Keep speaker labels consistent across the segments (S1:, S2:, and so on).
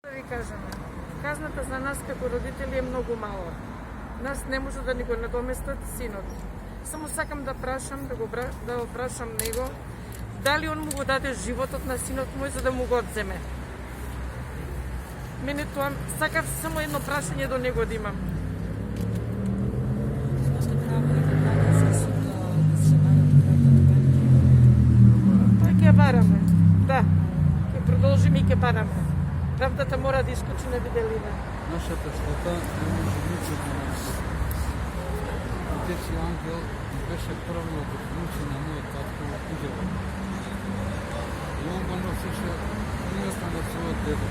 S1: Да ви кажеме, казната за нас како родители е многу мала. Нас не може да ни го надоместат синот. Само сакам да прашам, да го прашам него, дали он му го даде животот на синот мој за да му го одземе. Мене тоа, сакав само едно прашање до него да имам. Тоа ќе бараме, да. Ќе продолжиме и ќе бараме. Правдата мора да искочи на виделина.
S2: Нашата штета не може никој да нас. Отец Ангел беше правило да вклучи на мојот татко во куќава. И он го носеше името на својот дедо.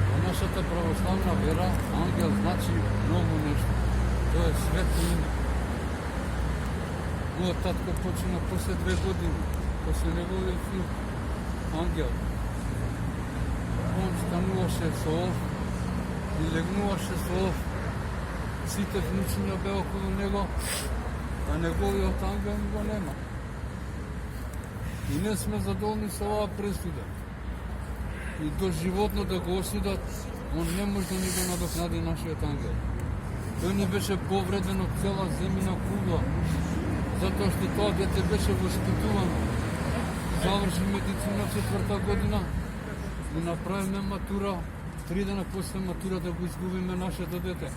S2: Во нашата православна вера ангел значи многу нешто. Тоа е свето име. Мојот татко почина после 2 години, после неговиот филм Ангел. Он стануваше со ов и легнуваше со ов. Сите внучиња беа околу него, а неговиот ангел го нема. И не сме задоволни со оваа пресуда. И до животно да го осудат, он не може да ни го надокнади нашиот ангел. Тој ни беше повреден од цела земјина кугла, затоа што тоа дете беше воспитувано. Заврши медицина 4-та година, му направиме матура, 3 дена после матура да го изгубиме нашето дете,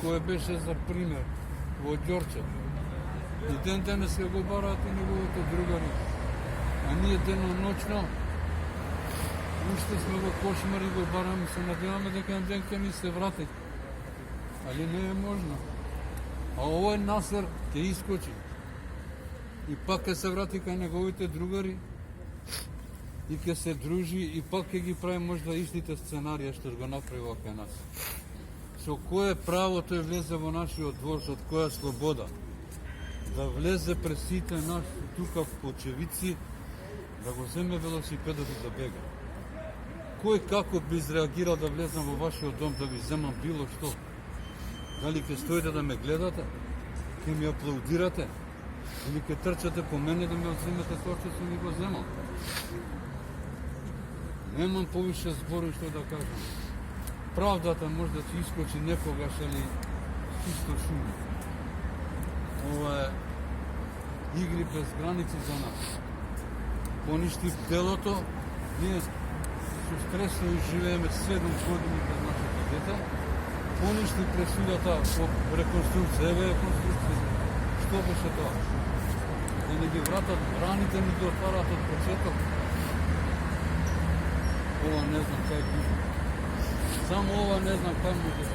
S2: кое беше за пример во Ѓорче. И ден денес го бараат и неговите другари. А ние дено-ноќно уште сме во кошмар и го бараме, се надеваме дека ден ќе ни се врати. Али не е можно. А овој Насер ќе искочи. И пак ќе се врати кај неговите другари и ќе се дружи и пак ќе ги прави можда истите сценарија што го направи кај нас. Со кое право тој влезе во нашиот двор, со која слобода? Да влезе пред сите нас тука в очевици, да го земе велосипедот и да бега. Кој како би изреагирал да влезам во вашиот дом, да ви земам било што? Дали ќе стоите да ме гледате? Ќе ми аплаудирате? Или ќе трчате по мене да ме одземете тоа што сум ви го земал? Немам повише збори што да кажам. Правдата може да ќе искочи некогаш, али чисто шуми. Ова е игри без граници за нас. Поништи делото, ние со стресови живееме 7 години без нашето дете. Поништи пресудата по реконструкција, еве реконструкција. Што беше тоа? Да не ги вратат раните, ни ги отварат од почеток. Ова не знам кај би. Само ова не знам кај може.